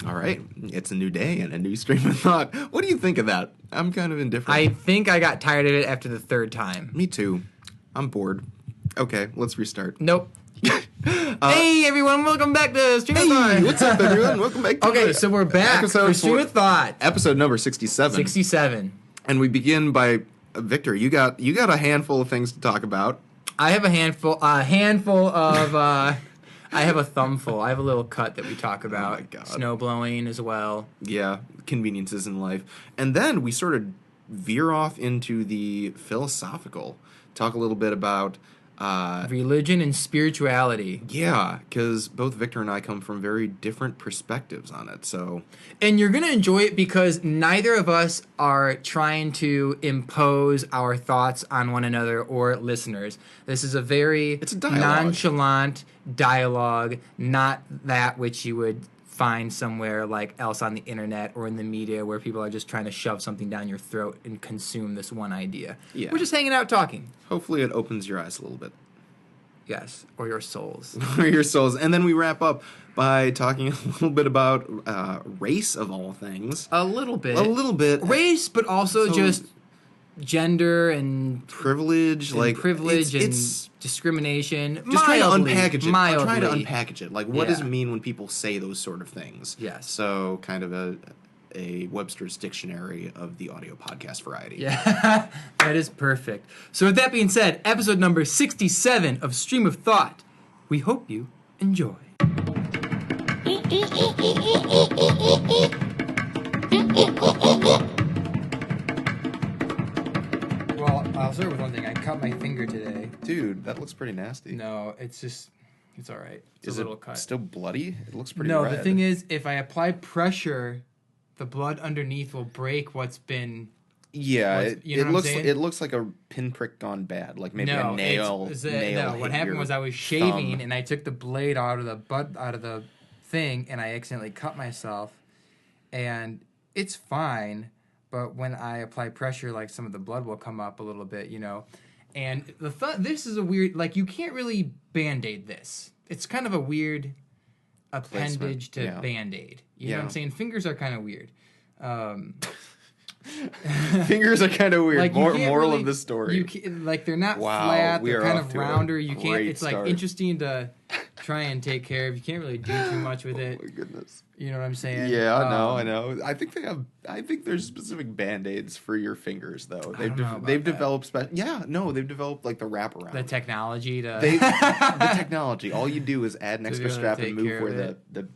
All right, it's a new day and a new stream of thought. What do you think of that? I'm kind of indifferent. I think I got tired of it after the third time. Me too. I'm bored. Okay, let's restart. Nope. Hey everyone, welcome back to Stream of Hey, Thought. what's up, everyone? Welcome back to Okay, so we're back for Stream of Thought. Episode number 67. 67. And we begin by Victor. You got a handful of things to talk about. I have a handful of I have a thumbful. I have a little cut that we talk about. Oh my God. Snow blowing as well. Yeah, conveniences in life. And then we sort of veer off into the philosophical. Talk a little bit about Religion and spirituality. yeah, because both Victor and I come from very different perspectives on it. So, And you're going to enjoy it because neither of us are trying to impose our thoughts on one another or listeners. This is a very dialogue. nonchalant dialogue, not that which you would find somewhere like else on the internet or in the media where people are just trying to shove something down your throat and consume this one idea. Yeah. We're just hanging out talking. hopefully it opens your eyes a little bit. Yes, or your souls. Or your souls. And then we wrap up by talking a little bit about race, of all things. A little bit. A little bit. Race, but also So- just gender and Privilege. it's discrimination. Just trying to Mildly, unpackage it. Mildly. I'm trying to unpackage it. Like, what does Yeah. it mean when people say those sort of things? Yes. So, kind of a Webster's Dictionary of the audio podcast variety. Yeah, that is perfect. So with that being said, episode number 67 of Stream of Thought. We hope you enjoy. Well, I'll start with one thing. I cut my finger today. Dude, that looks pretty nasty. No, it's all right. It's Is a little it cut. still bloody? It looks pretty No, red. the thing is, if I apply pressure, the blood underneath will break what's been... Yeah, you know what I'm saying? it looks like a pinprick gone bad, like maybe no, a nail. no, what happened was I was shaving and I took the blade out of the thing and I accidentally cut myself, and it's fine. But when I apply pressure, like some of the blood will come up a little bit, you know. And this is a weird, like you can't really Band-Aid this. It's kind of a weird appendage to yeah. Band-Aid. You know what I'm saying? Fingers are kind of weird. Fingers are kind of weird. Like Moral really, of the story. Like they're not Wow, flat. we They're are kind off of to a rounder. You can't. great It's like start. interesting to try and take care of. You can't really do too much with it. Oh my goodness. You know what I'm saying? Yeah, I know. I think there's specific Band-Aids for your fingers though. I don't know about They've that. developed they've developed like the wraparound. The technology to. the technology. All you do is add an To be extra able to strap and take move care where of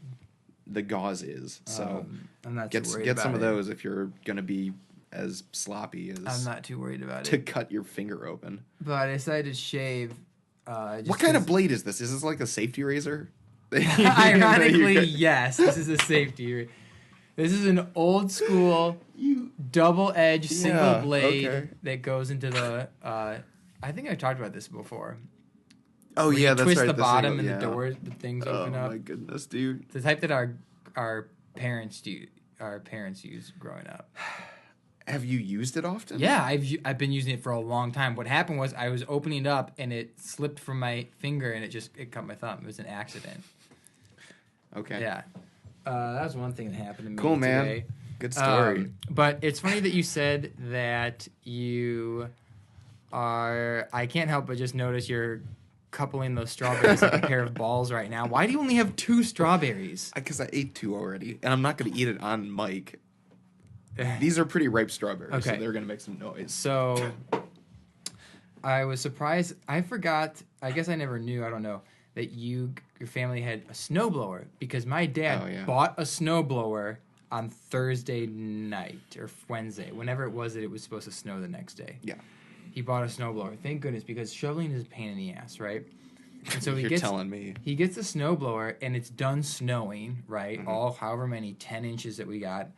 the gauze is. So I'm not get too worried get about some of it. those if you're gonna be as sloppy I'm as not too worried about to it. cut your finger open. But I decided to shave. Just What kind of 'cause- blade is this? Is this like a safety razor? Ironically, yes. This is a safety. This is an old school double-edged single blade okay. that goes into the. I think I talked about this before. Oh Where yeah, you that's twist right. the bottom single- and yeah. the doors, the things Oh open up. my goodness, dude. The type that our parents used growing up. Have you used it often? Yeah, I've been using it for a long time. What happened was I was opening it up and it slipped from my finger and it cut my thumb. It was an accident. Okay. Yeah, that was one thing that happened to me. Cool, man. Today. Good story. But it's funny that you said that you are. I can't help but just notice you're coupling those strawberries like a pair of balls right now. Why do you only have 2 strawberries? Because I ate 2 already, and I'm not going to eat it on mic. These are pretty ripe strawberries, so Okay. they're going to make some noise. So I was surprised. I forgot. I guess I never knew. I don't know that your family had a snowblower because my dad bought a snowblower on Thursday night or Wednesday, whenever it was that it was supposed to snow the next day. Yeah. He bought a snowblower. Thank goodness, because shoveling is a pain in the ass, right? And so You're telling me. He gets the snowblower, and it's done snowing, right? Mm-hmm. All however many 10 inches that we got.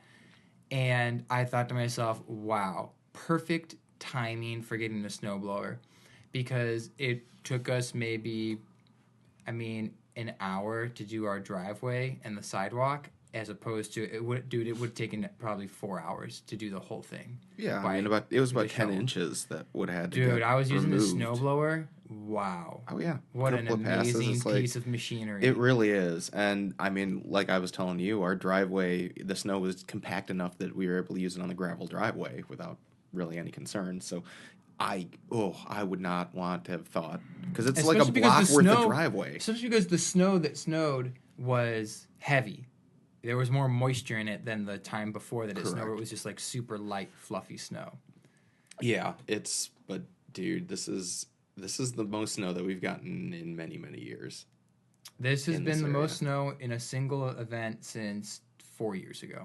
And I thought to myself, wow, perfect timing for getting a snowblower, because it took us maybe, an hour to do our driveway and the sidewalk, as opposed to it would have taken probably 4 hours to do the whole thing. Yeah, I mean, it was about 10 shovel. inches that would have had to Dude, get I was using the removed. snowblower. Wow. Oh yeah, What an couple of passes, amazing it's like, piece of machinery. it really is. And I mean, like I was telling you, our driveway, the snow was compact enough that we were able to use it on the gravel driveway without really any concern. So I would not want to have thought, because it's like a Especially because block worth of driveway. Especially because the snow that snowed was heavy. There was more moisture in it than the time before that it snowed, where it was just like super light, fluffy snow. Yeah, but dude, this is the most snow that we've gotten in many, many years. This has been the most snow in a single event since 4 years ago.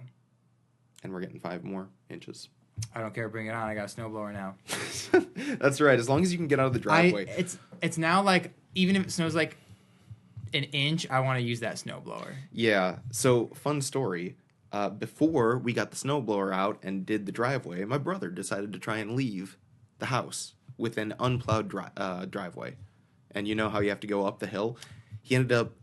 And we're getting 5 more inches. I don't care, bring it on. I got a snowblower now. That's right. As long as you can get out of the driveway. It's now like, even if it snows like an inch, I want to use that snowblower. Yeah. So, fun story. Before we got the snowblower out and did the driveway, my brother decided to try and leave the house with an unplowed driveway. And you know how you have to go up the hill? He ended up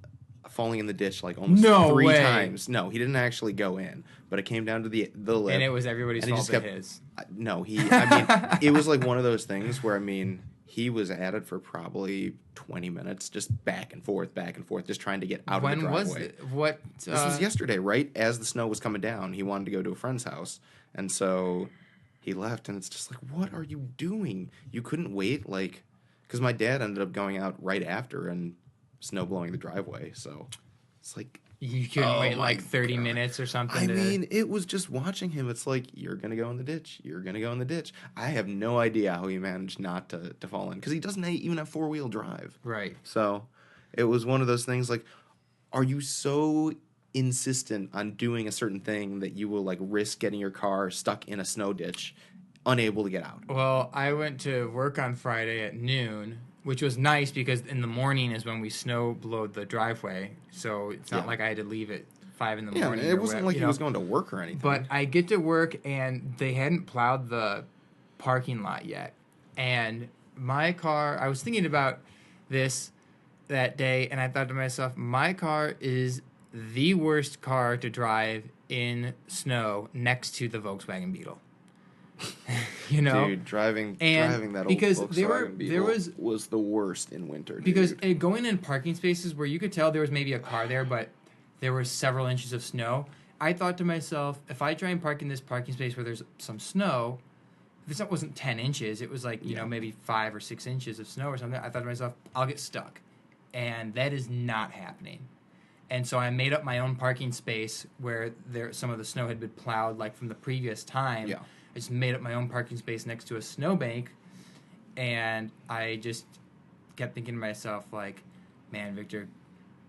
falling in the ditch like almost 3 times. No, he didn't actually go in, but it came down to the lip. And it was everybody's fault but his. No, I mean, it was like one of those things where, I mean, he was at it for probably 20 minutes, just back and forth, just trying to get out of the driveway. When was it? What? This was yesterday, right as the snow was coming down. He wanted to go to a friend's house, and so he left, and it's just like, what are you doing? You couldn't wait, like, because my dad ended up going out right after and snow blowing the driveway, so it's like, you couldn't wait like 30 minutes or something. I mean, it was just watching him. It's like, you're gonna go in the ditch. You're gonna go in the ditch. I have no idea how he managed not to fall in, because he doesn't even have 4-wheel drive. Right. So it was one of those things like, are you so insistent on doing a certain thing that you will like risk getting your car stuck in a snow ditch, unable to get out? Well, I went to work on Friday at noon, which was nice because in the morning is when we snow blowed the driveway. So it's not like I had to leave at 5 in the morning. Yeah, it wasn't like he was going to work or anything. But I get to work and they hadn't plowed the parking lot yet. And my car, I was thinking about this that day, and I thought to myself, my car is the worst car to drive in snow next to the Volkswagen Beetle. You know, dude, driving that old Volkswagen Beetle was the worst in winter. Dude. Because going in parking spaces where you could tell there was maybe a car there, but there were several inches of snow, I thought to myself, if I try and park in this parking space where there's some snow, this wasn't 10 inches, it was like, you know, maybe 5 or 6 inches of snow or something, I thought to myself, I'll get stuck. And that is not happening. And so I made up my own parking space where some of the snow had been plowed like from the previous time. Yeah. I just made up my own parking space next to a snowbank, and I just kept thinking to myself, like, man, Victor,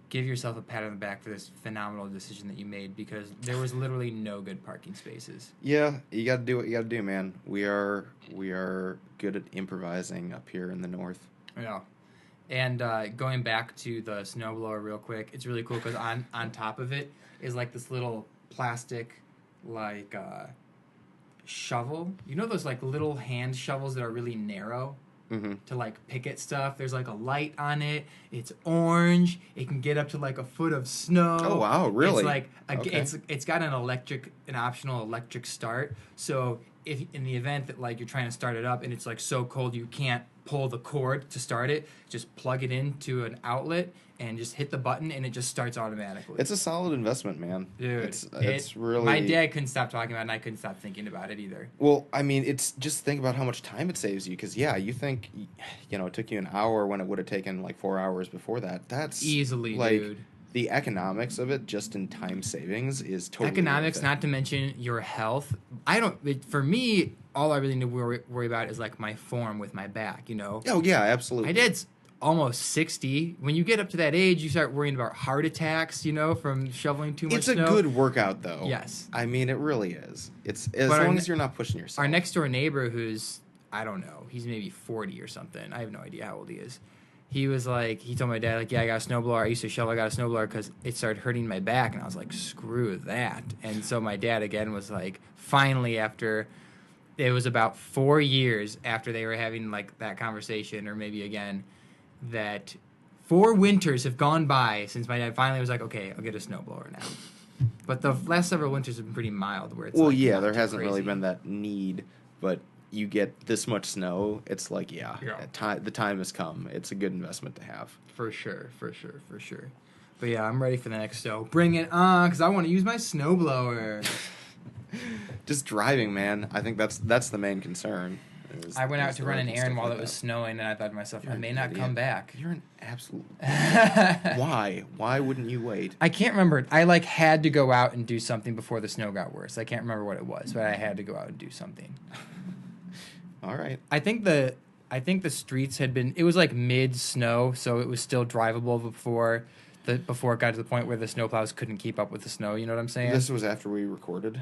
give yourself a pat on the back for this phenomenal decision that you made, because there was literally no good parking spaces. Yeah, you got to do what you got to do, man. We are good at improvising up here in the north. Yeah. And going back to the snowblower real quick, it's really cool because on top of it is like this little plastic, like, shovel. You know those like little hand shovels that are really narrow to like pick at stuff? There's like a light on it. It's orange. It can get up to like a foot of snow. Oh wow, really? It's like it's got an optional electric start. So if in the event that like you're trying to start it up and it's like so cold you can't pull the cord to start it, just plug it into an outlet and just hit the button and it just starts automatically. It's a solid investment, man. Dude, it's really... My dad couldn't stop talking about it and I couldn't stop thinking about it either. Well, I mean, it's just think about how much time it saves you, because yeah, you think, you know, it took you an hour when it would have taken like 4 hours before that. That's easily, like, dude. The economics of it, just in time savings, is totally economics. Not to mention your health. For me, all I really need to worry about is like my form with my back. You know. Oh yeah, absolutely. My dad's almost 60. When you get up to that age, you start worrying about heart attacks. You know, from shoveling too much snow. It's a good workout, though. Yes. I mean, it really is. It's as long as you're not pushing yourself. Our next door neighbor, who's I don't know, he's maybe 40 or something. I have no idea how old he is. He was like, he told my dad, like, yeah, I got a snowblower. I used to shovel, I got a snowblower because it started hurting my back. And I was like, screw that. And so my dad, again, was like, finally, after, it was about 4 years after they were having, like, that conversation, or maybe again, that 4 winters have gone by since my dad finally was like, okay, I'll get a snowblower now. But the last several winters have been pretty mild, where it's Well, like yeah, not there too hasn't really crazy. been that need, but you get this much snow, it's like, Yeah. the time has come. It's a good investment to have. For sure. But yeah, I'm ready for the next snow. Bring it on, because I want to use my snowblower. Just driving, man. I think that's the main concern. I went out is to the run roads an and errand stuff while like it was that. snowing, and I thought to myself, You're I an may not idiot. come back. You're an absolute. Why wouldn't you wait? I can't remember. I like had to go out and do something before the snow got worse. I can't remember what it was, but I had to go out and do something. All right. I think the streets had been. It was like mid snow, so it was still drivable before it got to the point where the snowplows couldn't keep up with the snow. You know what I'm saying? This was after we recorded.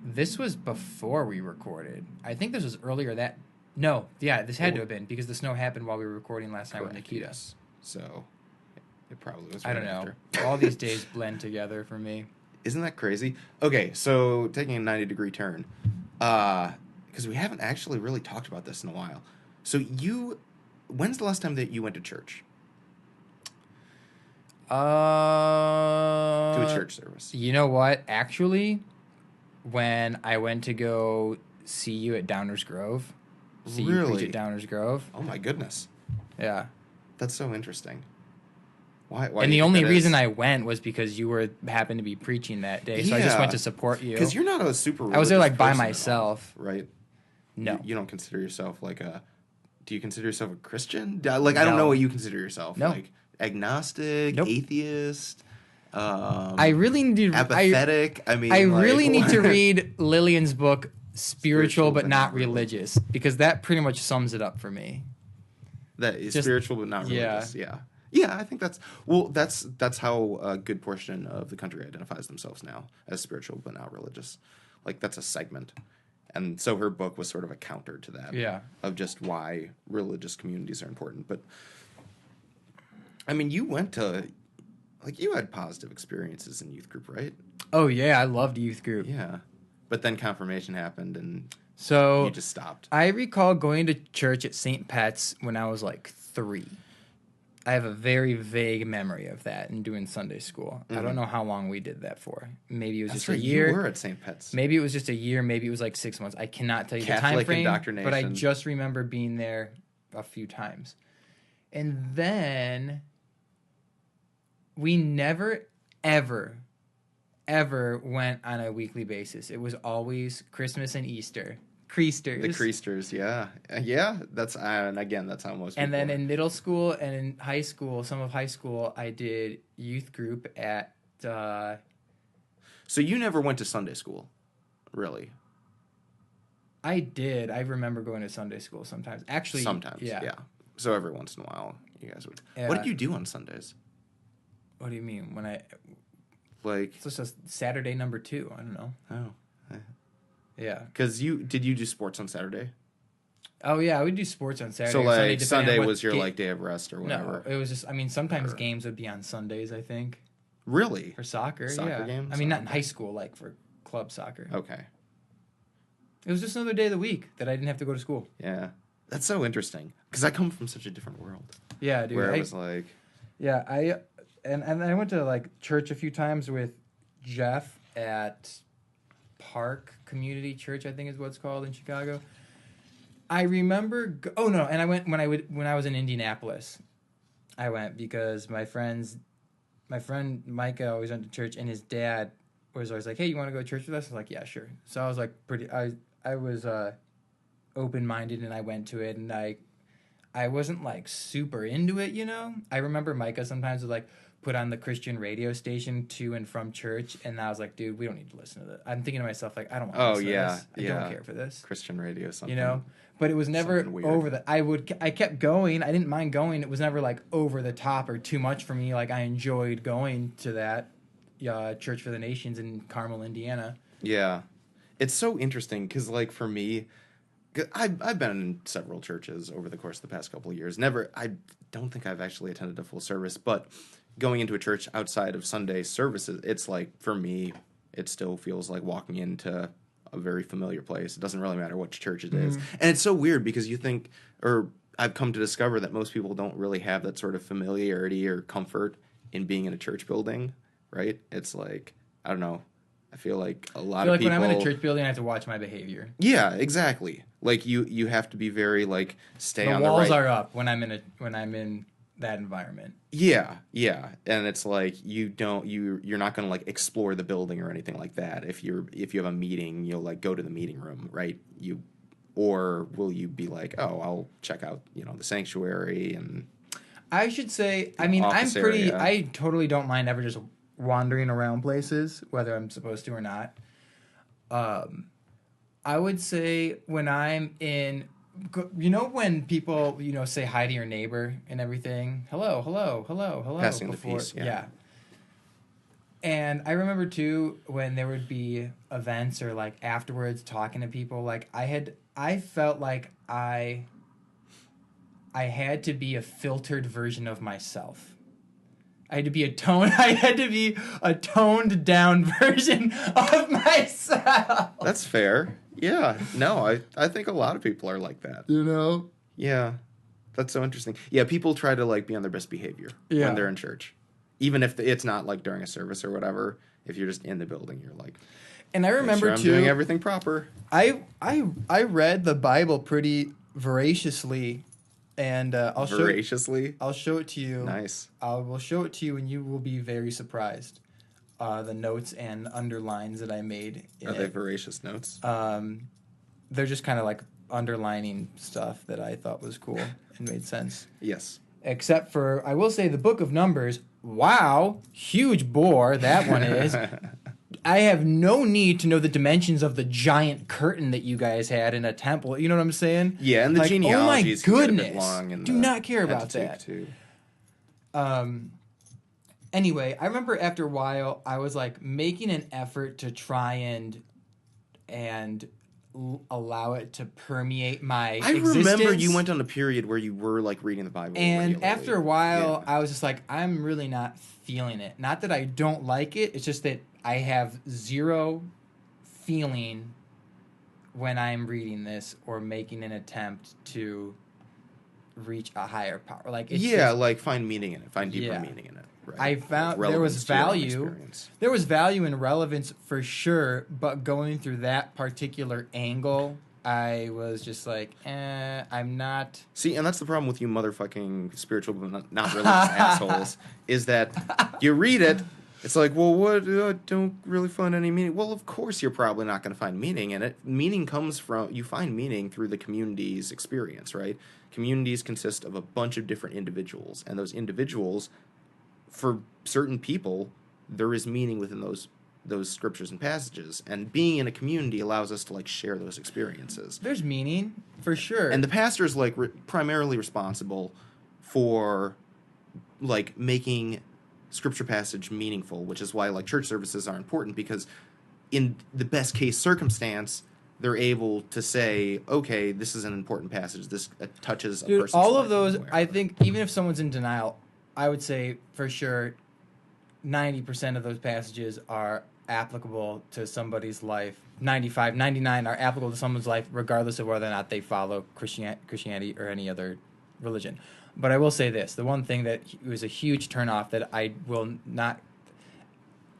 This was before we recorded. I think this was earlier that. No, yeah, this had to have been because the snow happened while we were recording last time with Correct, Nikita. yes. So it probably was. I Right don't know. after. All these days blend together for me. Isn't that crazy? Okay, so taking a 90-degree turn, because we haven't actually really talked about this in a while. So when's the last time that you went to church? To a church service. You know what? Actually, when I went to go see you at Downers Grove, you preach Really? at Downers Grove. Oh my goodness, Yeah. that's so interesting. Why? And the only reason I went was because you happened to be preaching that day, so I just Yeah. went to support you. Because you're not a super. I was there religious like by person at all, myself. right? No. You don't consider yourself like a. Do you consider yourself a Christian? Like I don't know what you consider yourself. No. Like agnostic, Nope. atheist. I really need to. Apathetic. I mean, I like, really need to what? read Lillian's book, Spiritual but Not Religious. Religious, because that pretty much sums it up for me. That is Just- spiritual but not yeah. religious. Yeah. Yeah, I think that's how a good portion of the country identifies themselves now, as spiritual but not religious. Like that's a segment. And so her book was sort of a counter to that. Yeah. Of just why religious communities are important. But I mean, you had positive experiences in youth group, right? Oh yeah, I loved youth group. Yeah. But then confirmation happened and So you just stopped. I recall going to church at St. Pat's when I was like 3. I have a very vague memory of that and doing Sunday school. I don't know how long we did that for. Maybe it was just a year. You were at St. Pat's. Maybe it was just a year. Maybe it was like 6 months. I cannot tell you the time Catholic frame. But I indoctrination. just remember being there a few times. And then we never, ever, ever went on a weekly basis. It was always Christmas and Easter. Creasters. The Creasters, yeah. Yeah, and again, that's how most people And then are. in middle school and in high school, some of high school, I did youth group at... So you never went to Sunday school, really? I did. I remember going to Sunday school sometimes. Actually, Sometimes, yeah. So every once in a while, you guys would. Yeah. What did you do on Sundays? What do you mean? Like, It's just Saturday number 2. I don't know. oh, Yeah. because did you do sports on Saturday? Oh, yeah. I would do sports on Saturday. So or like depending on Sunday what was your like day of rest or whatever. No, it was just, sometimes Or- games would be on Sundays, I think. Really? For soccer, Soccer yeah. games? I mean, not in Okay. high school, like for club soccer. Okay. It was just another day of the week that I didn't have to go to school. Yeah, that's so interesting because I come from such a different world Yeah, dude. where it was like, Yeah, and I went to like church a few times with Jeff at Park Community Church, I think is what it's called in Chicago. I remember. And I went when I was in Indianapolis. I went because my friend Micah always went to church, and his dad was always like, "Hey, you want to go to church with us?" I was like, "Yeah, sure." So I was like, I was open minded, and I went to it, and I wasn't like super into it, you know. I remember Micah sometimes would like put on the Christian radio station to and from church, and I was like, dude, we don't need to listen to that. I'm thinking to myself like, I don't want to listen to this. I don't care for this. Christian radio, something. You know, but it was never something weird. over the. I kept going. I didn't mind going. It was never like over the top or too much for me. Like I enjoyed going to that Church for the Nations in Carmel, Indiana. Yeah, it's so interesting because like for me, I've been in several churches over the course of the past couple of years. I don't think I've actually attended a full service, but going into a church outside of Sunday services, it's like for me, it still feels like walking into a very familiar place. It doesn't really matter which church it is. And it's so weird because you think, or I've come to discover that most people don't really have that sort of familiarity or comfort in being in a church building, right? It's like I don't know. I feel like a lot I feel of like people. when I'm in a church building, I have to watch my behavior. Yeah, exactly. Like you have to be very like stay The on walls the right. are up when I'm in that environment. Yeah, yeah, and it's like you're not gonna like explore the building or anything like that. If you have a meeting, you'll like go to the meeting room, right? Or will you be like, oh, I'll check out the sanctuary and I should say, I mean, office area. I totally don't mind ever just wandering around places, whether I'm supposed to or not. I would say when I'm in, when people, say hi to your neighbor and everything, hello, hello, hello, hello, Passing the before, peace, yeah. And I remember too when there would be events or like afterwards talking to people, like I felt like I had to be a filtered version of myself. I had to be a toned down version of myself. That's fair. Yeah. No, I think a lot of people are like that. Yeah. That's so interesting. Yeah, people try to like be on their best behavior when they're in church. Even if it's not like during a service or whatever, if you're just in the building, you're like, and I remember I'm doing everything proper. I read the Bible pretty voraciously, and I'll show it to you. Nice. I will show it to you, and you will be very surprised. The notes and underlines that I made. Are they voracious notes? They're just kind of like underlining stuff that I thought was cool and made sense. Yes. Except for, I will say, the Book of Numbers. Wow, huge bore that one is. I have no need to know the dimensions of the giant curtain that you guys had in a temple. You know what I'm saying? Yeah, and the genealogies oh my goodness, get a bit long. And do not care about that. Too. Anyway, I remember after a while, I was like making an effort to try and allow it to permeate my existence. Remember you went on a period where you were like reading the Bible and regularly. After a while, I was just like, I'm really not feeling it. Not that I don't like it, it's just that I have zero feeling when I'm reading this or making an attempt to reach a higher power. Like it's like find meaning in it, find deeper meaning in it. Right? I found there was value. There was value and relevance for sure, but going through that particular angle, I was just like, I'm not. See, and that's the problem with you motherfucking spiritual but not religious assholes, is that you read it, it's like, well, what? I don't really find any meaning. Well, of course you're probably not going to find meaning in it. Meaning comes from, you find meaning through the community's experience, right? Communities consist of a bunch of different individuals, and those individuals, for certain people, there is meaning within those scriptures and passages, and being in a community allows us to like share those experiences. There's meaning for sure, and the pastor is like primarily responsible for like making scripture passage meaningful, which is why like church services are important, because in the best case circumstance, they're able to say, okay, this is an important passage. This touches a person's all life of those. anywhere. I think even if someone's in denial, I would say for sure 90% of those passages are applicable to somebody's life. 95, 99 are applicable to someone's life regardless of whether or not they follow Christianity or any other religion. But I will say this. The one thing that was a huge turnoff that I will not...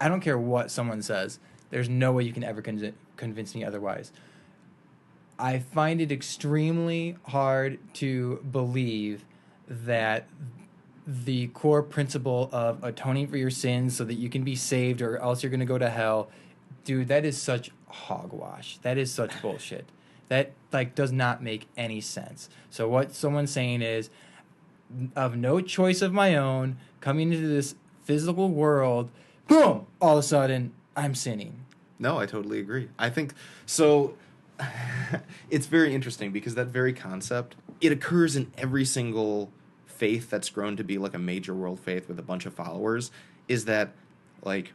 I don't care what someone says. There's no way you can ever convince me otherwise. I find it extremely hard to believe that the core principle of atoning for your sins so that you can be saved or else you're going to go to hell, dude, that is such hogwash. That is such bullshit. That like does not make any sense. So what someone's saying is, of no choice of my own, coming into this physical world, boom, all of a sudden I'm sinning. No, I totally agree. I think so. It's very interesting because that very concept, it occurs in every single faith that's grown to be like a major world faith with a bunch of followers, is that like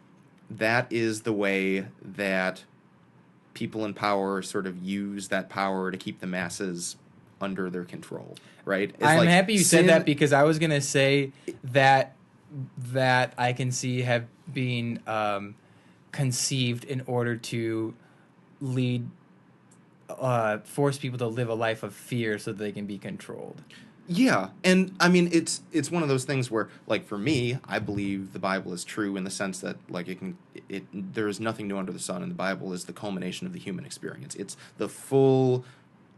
that is the way that people in power sort of use that power to keep the masses under their control, right? It's I'm like happy you said that, because I was going to say that I can see have been conceived in order to force people to live a life of fear so that they can be controlled. Yeah, and I mean it's one of those things where, like, for me, I believe the Bible is true in the sense that, like, there is nothing new under the sun, and the Bible is the culmination of the human experience. It's the full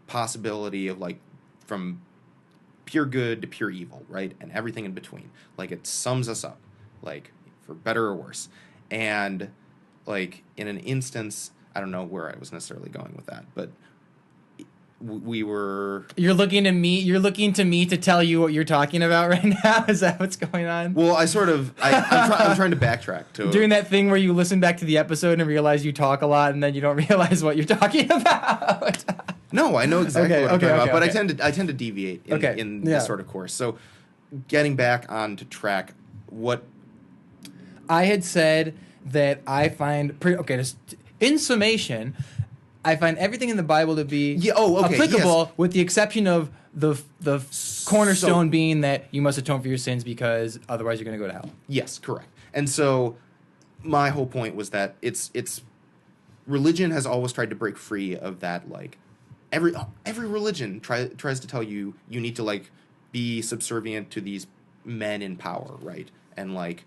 possibility of, like, from pure good to pure evil, right, and everything in between. Like, it sums us up, like, for better or worse. And, like, in an instance, I don't know where I was necessarily going with that, but we were. You're looking to me. You're looking to me to tell you what you're talking about right now. Is that what's going on? Well, I'm trying to backtrack to doing that thing where you listen back to the episode and realize you talk a lot, and then you don't realize what you're talking about. No, I know exactly what I'm talking about, but okay. I tend to deviate in this sort of course. So, getting back onto track, what I had said that I find just in summation, I find everything in the Bible to be applicable, with the exception of the cornerstone being that you must atone for your sins because otherwise you're going to go to hell. Yes, correct. And so my whole point was that it's religion has always tried to break free of that. Like, every religion tries to tell you need to, like, be subservient to these men in power, right? And, like,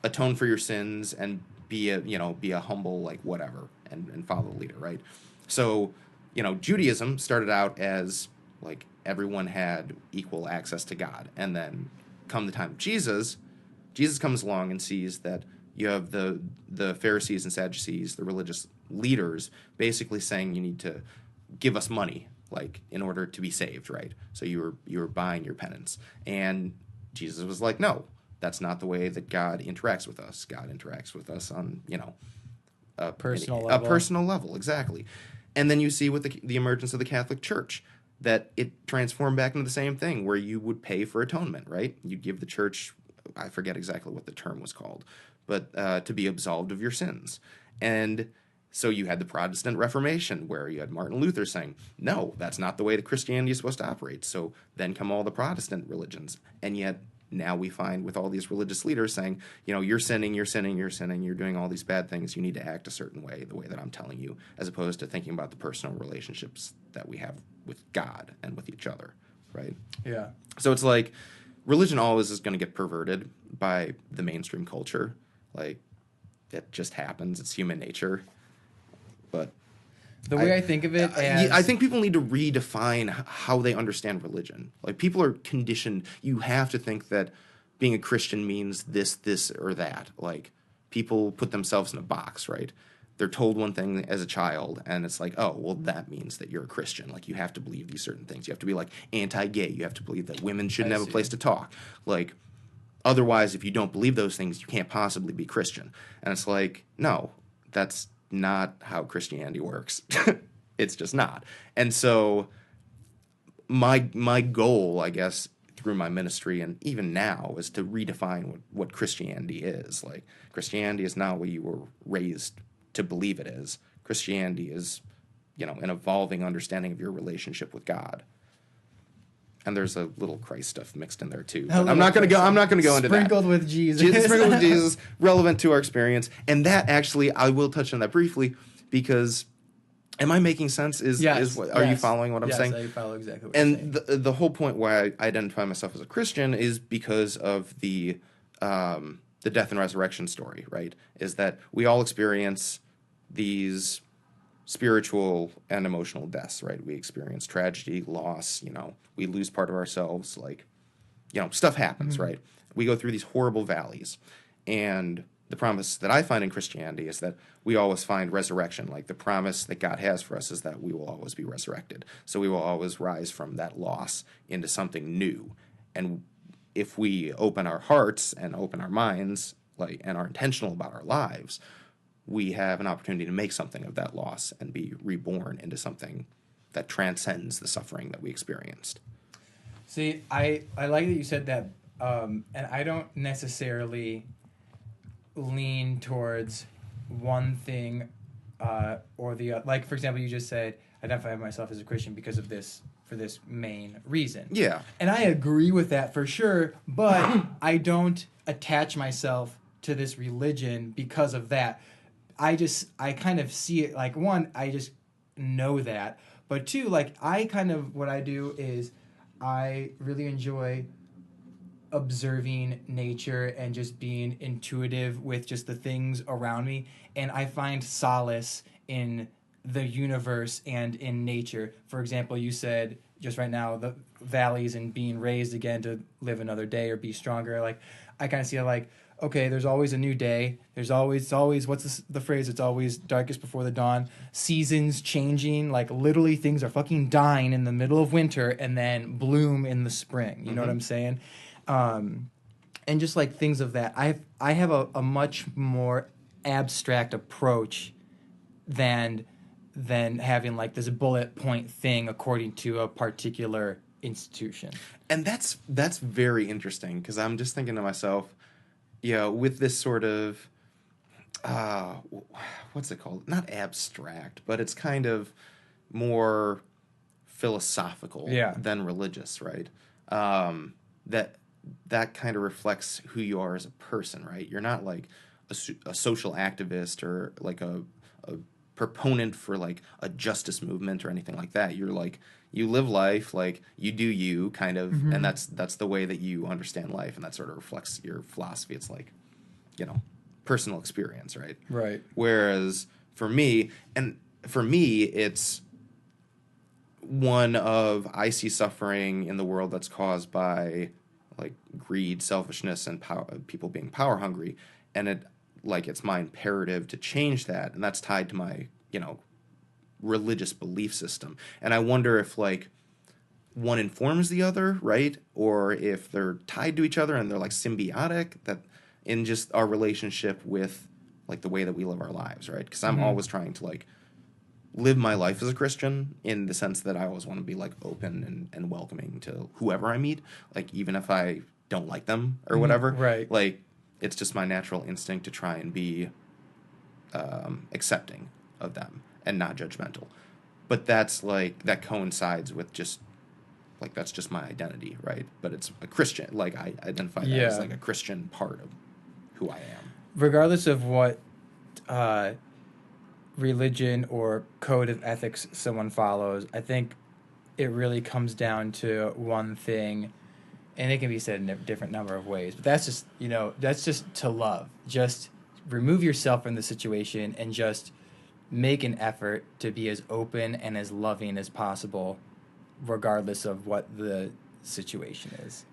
atone for your sins and be a humble, like, whatever, and follow the leader, right? So, Judaism started out as, like, everyone had equal access to God, and then come the time of Jesus comes along and sees that you have the Pharisees and Sadducees, the religious leaders, basically saying you need to give us money, like, in order to be saved, right? So you were buying your penance, and Jesus was like, no, that's not the way that God interacts with us. God interacts with us on, a personal level, exactly. And then you see with the emergence of the Catholic Church that it transformed back into the same thing, where you would pay for atonement, right? You'd give the church, I forget exactly what the term was called, but to be absolved of your sins. And so you had the Protestant Reformation, where you had Martin Luther saying, no, that's not the way that Christianity is supposed to operate. So then come all the Protestant religions. And yet now we find with all these religious leaders saying, you're sinning, you're doing all these bad things, you need to act a certain way, the way that I'm telling you, as opposed to thinking about the personal relationships that we have with God and with each other, right? Yeah. So it's like religion always is going to get perverted by the mainstream culture. Like, it just happens. It's human nature. But the way I think of it as... I think people need to redefine how they understand religion. Like, people are conditioned. You have to think that being a Christian means this, or that. Like, people put themselves in a box, right? They're told one thing as a child, and it's like, oh, well, that means that you're a Christian. Like, you have to believe these certain things. You have to be, like, anti-gay. You have to believe that women shouldn't have a place to talk. Like, otherwise, if you don't believe those things, you can't possibly be Christian. And it's like, no, that's not how Christianity works. It's just not. And so my goal, I guess, through my ministry and even now, is to redefine what Christianity is. Like, Christianity is not what you were raised to believe it is. Christianity is, an evolving understanding of your relationship with God. And there's a little Christ stuff mixed in there too. But I'm not going to go into that. Sprinkled with Jesus. Sprinkled with Jesus, relevant to our experience. And that, actually, I will touch on that briefly, because am I making sense? Are you following what I'm saying? Yes, I follow exactly what you're saying. And the whole point why I identify myself as a Christian is because of the death and resurrection story, right? Is that we all experience these spiritual and emotional deaths, right? We experience tragedy, loss, we lose part of ourselves, like, stuff happens, right? We go through these horrible valleys. And the promise that I find in Christianity is that we always find resurrection. Like, the promise that God has for us is that we will always be resurrected. So we will always rise from that loss into something new. And if we open our hearts and open our minds, like, and are intentional about our lives, we have an opportunity to make something of that loss and be reborn into something that transcends the suffering that we experienced. See, I like that you said that, and I don't necessarily lean towards one thing or the other. Like, for example, you just said, identify myself as a Christian because of this, for this main reason. Yeah. And I agree with that for sure, but I don't attach myself to this religion because of that. I kind of see it, like, one, I just know that, but two, like, what I do is I really enjoy observing nature and just being intuitive with just the things around me, and I find solace in the universe and in nature. For example, you said just right now the valleys and being raised again to live another day or be stronger. Like, I kind of see it like, okay, there's always a new day. There's always, it's always, what's the phrase? It's always darkest before the dawn. Seasons changing, like literally things are fucking dying in the middle of winter and then bloom in the spring. You know what I'm saying? And just like things of that, I have a much more abstract approach than having like this bullet point thing according to a particular institution. And that's very interesting, because I'm just thinking to myself, with this sort of what's it called? Not abstract, but it's kind of more philosophical than religious, right? That kind of reflects who you are as a person, right? You're not like a social activist or like a proponent for like a justice movement or anything like that. You're like, you live life, like you do you kind of, and that's the way that you understand life, and that sort of reflects your philosophy. It's like, personal experience, right? Right. Whereas for me, it's one of, I see suffering in the world that's caused by like greed, selfishness, and people being power hungry, and it's my imperative to change that, and that's tied to my religious belief system. And I wonder if like one informs the other, right? Or if they're tied to each other and they're like symbiotic, that in just our relationship with like the way that we live our lives, right? Because I'm always trying to like live my life as a Christian, in the sense that I always want to be like open and welcoming to whoever I meet, like even if I don't like them or whatever. Right. Like, it's just my natural instinct to try and be accepting of them and not judgmental. But that's like, that coincides with just like, that's just my identity, right? But it's a Christian, like I identify that as like a Christian part of who I am. Regardless of what religion or code of ethics someone follows, I think it really comes down to one thing, and it can be said in a different number of ways, but that's just to love. Just remove yourself from the situation and just make an effort to be as open and as loving as possible, regardless of what the situation is.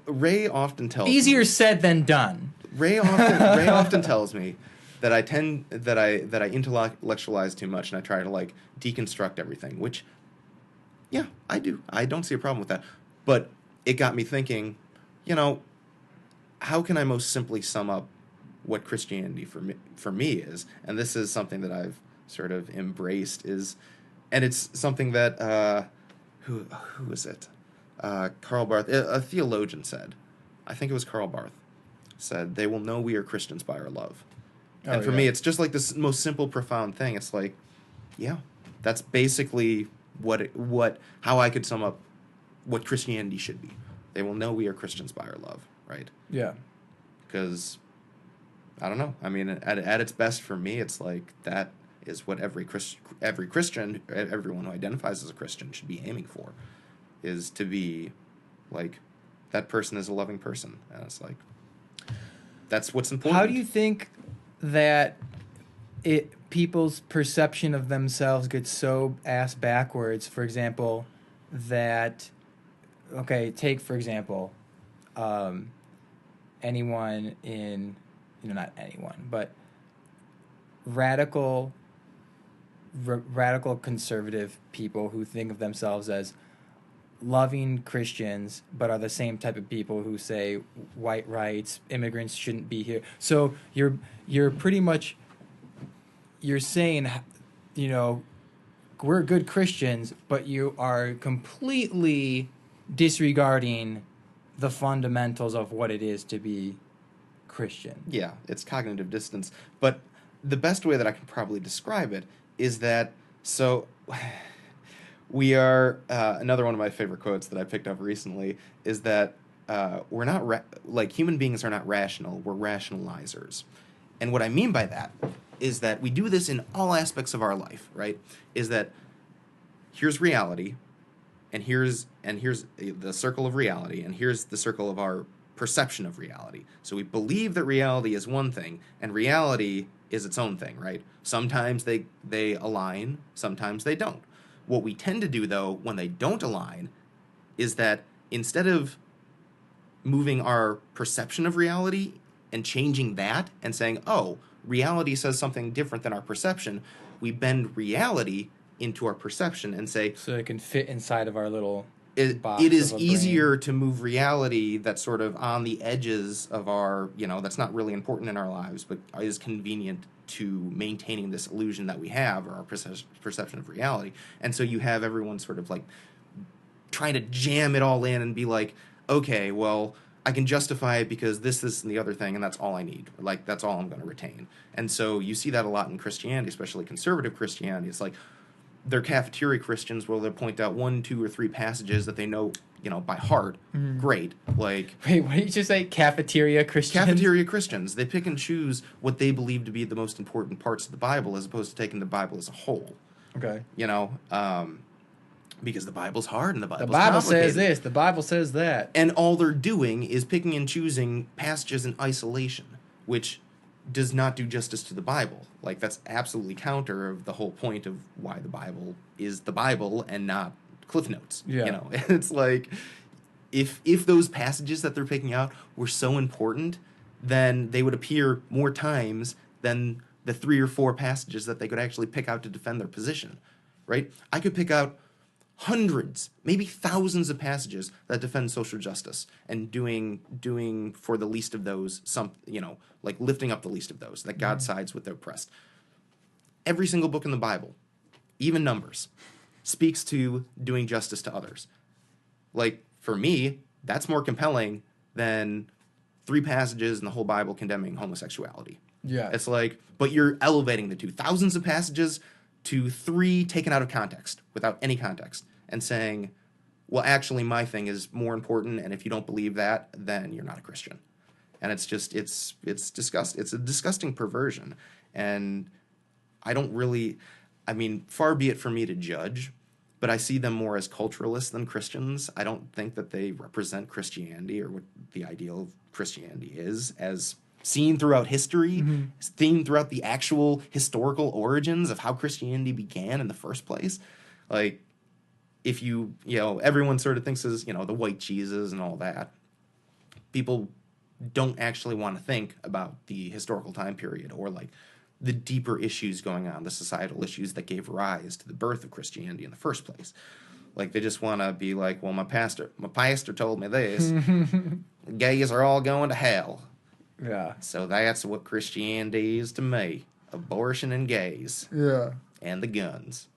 Ray often tells Easier me, said than done. Ray often tells me that I intellectualize too much, and I try to like deconstruct everything, which I do. I don't see a problem with that. But it got me thinking, how can I most simply sum up what Christianity for me is? And this is something that I've sort of embraced, and it's something that who is it? Karl Barth, a theologian, said. I think it was Karl Barth, said, "They will know we are Christians by our love." And for me, it's just like this most simple, profound thing. It's like, that's basically how I could sum up what Christianity should be. They will know we are Christians by our love, right? Yeah. Because, I don't know. I mean, at its best for me, it's like that is what every Christian, everyone who identifies as a Christian should be aiming for, is to be like, that person is a loving person. And it's like, that's what's important. How do you think that people's perception of themselves gets so ass backwards? For example, take for example, anyone in, not anyone, but radical conservative people who think of themselves as loving Christians, but are the same type of people who say white rights, immigrants shouldn't be here. So you're pretty much, you're saying, we're good Christians, but you are completely disregarding the fundamentals of what it is to be Christian. Yeah, it's cognitive dissonance. But the best way that I can probably describe it is that, so we are, another one of my favorite quotes that I picked up recently is that we're not, like, human beings are not rational, we're rationalizers. And what I mean by that is that we do this in all aspects of our life, right? Is that here's reality, and here's the circle of reality, and here's the circle of our perception of reality. So we believe that reality is one thing, and reality is its own thing, right? Sometimes they align, sometimes they don't. What we tend to do, though, when they don't align, is that instead of moving our perception of reality and changing that and saying, oh, reality says something different than our perception, we bend reality into our perception and say, so it can fit inside of our little box it is of a easier brain. to move reality that's sort of on the edges of our, that's not really important in our lives, but is convenient to maintaining this illusion that we have, or our perception of reality. And so you have everyone sort of like trying to jam it all in and be like, okay, well, I can justify it because this, and the other thing, and that's all I need. Like, that's all I'm going to retain. And so you see that a lot in Christianity, especially conservative Christianity. It's like, they're cafeteria Christians where they'll point out 1, 2, or 3 passages that they know, by heart. Mm-hmm. Great. Like, wait, what did you just say? Cafeteria Christians? Cafeteria Christians. They pick and choose what they believe to be the most important parts of the Bible as opposed to taking the Bible as a whole. Okay. Because the Bible's hard and the Bible's The Bible complicated. says this, the Bible says that. And all they're doing is picking and choosing passages in isolation, which does not do justice to the Bible. Like, that's absolutely counter of the whole point of why the Bible is the Bible and not Cliff Notes. Yeah. It's like, if those passages that they're picking out were so important, then they would appear more times than the 3 or 4 passages that they could actually pick out to defend their position, right? I could pick out hundreds, maybe thousands of passages that defend social justice and doing for the least of those like lifting up the least of those, that God sides with the oppressed. Every single book in the Bible, even Numbers, speaks to doing justice to others. Like, for me, that's more compelling than 3 passages in the whole Bible condemning homosexuality. Yeah. It's like, but you're elevating the two. Thousands of passages to 3 taken out of context, without any context, and saying, well, actually, my thing is more important, and if you don't believe that, then you're not a Christian. And it's just, it's disgusting. It's a disgusting perversion. And I don't really, far be it for me to judge, but I see them more as culturalists than Christians. I don't think that they represent Christianity or what the ideal of Christianity is, as seen throughout history, seen throughout the actual historical origins of how Christianity began in the first place. Like, if everyone sort of thinks as, the white Jesus and all that. People don't actually want to think about the historical time period or, like, the deeper issues going on, the societal issues that gave rise to the birth of Christianity in the first place. Like, they just want to be like, well, my pastor told me this. Gays are all going to hell. Yeah. So that's what Christianity is to me. Abortion and gays. Yeah. And the guns.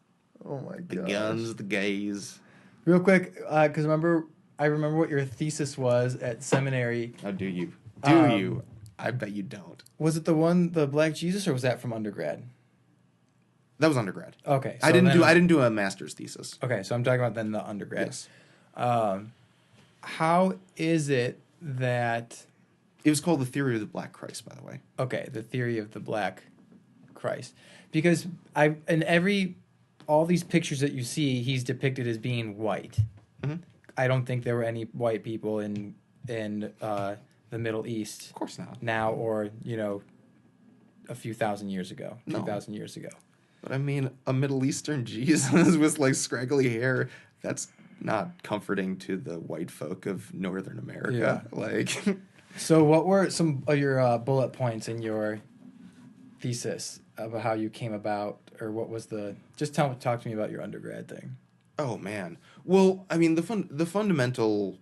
Oh my god. The guns, the gays. Real quick, because I remember what your thesis was at seminary. Oh, do you? Do you? I bet you don't. Was it the Black Jesus, or was that from undergrad? That was undergrad. Okay. So I didn't do a master's thesis. Okay, so I'm talking about then the undergrad. Yes. How is it that... It was called The Theory of the Black Christ, by the way. Okay, The Theory of the Black Christ. Because all these pictures that you see, he's depicted as being white. Mm-hmm. I don't think there were any white people in the Middle East. Of course not. Now, or, a few thousand years ago. No. 2,000 years ago. But a Middle Eastern Jesus with, like, scraggly hair, that's not comforting to the white folk of Northern America. Yeah. Like... So what were some of your bullet points in your thesis about how you came about, or what was just talk to me about your undergrad thing. Oh, man. Well, the fundamental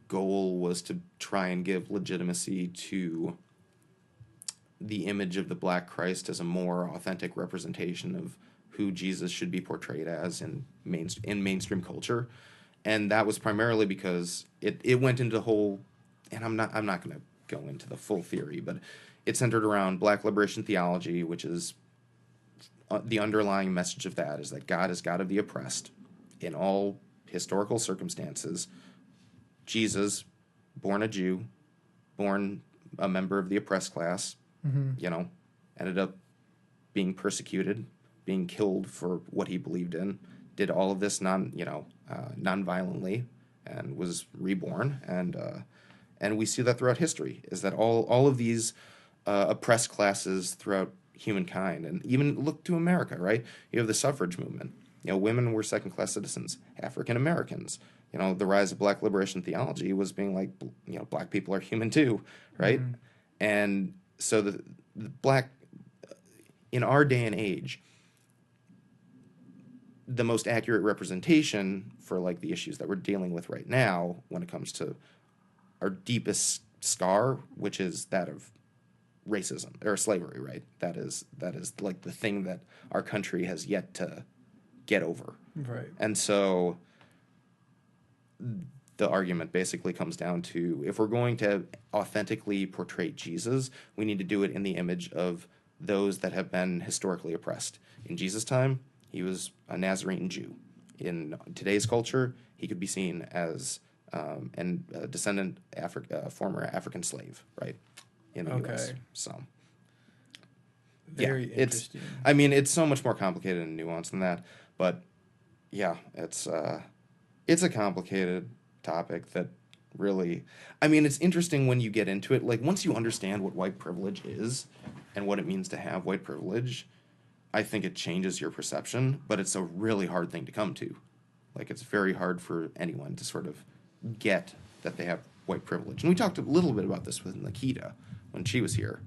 goal was to try and give legitimacy to the image of the Black Christ as a more authentic representation of who Jesus should be portrayed as in mainstream culture. And that was primarily because it went into the whole, and I'm not going to go into the full theory, but it centered around Black liberation theology, which is the underlying message of that is that God is God of the oppressed in all historical circumstances. Jesus, born a Jew, born a member of the oppressed class, ended up being persecuted, being killed for what he believed in, did all of this non-violently, and was reborn, and we see that throughout history, is that all of these oppressed classes throughout humankind, and even look to America, right? You have the suffrage movement. Women were second-class citizens. African Americans. The rise of Black liberation theology was being like, Black people are human too, right? Mm-hmm. And so the Black, in our day and age, the most accurate representation for like the issues that we're dealing with right now when it comes to our deepest scar, which is that of racism or slavery, right? That is like the thing that our country has yet to get over. Right. And so the argument basically comes down to, if we're going to authentically portray Jesus, we need to do it in the image of those that have been historically oppressed. In Jesus' time, he was a Nazarene Jew. In today's culture, he could be seen as a descendant, former African slave, right, in the U.S. So, very interesting. It's so much more complicated and nuanced than that. But yeah, it's a complicated topic that really, it's interesting when you get into it. Like, once you understand what white privilege is and what it means to have white privilege, I think it changes your perception, but it's a really hard thing to come to. Like, it's very hard for anyone to sort of get that they have white privilege. And we talked a little bit about this with Nikita when she was here,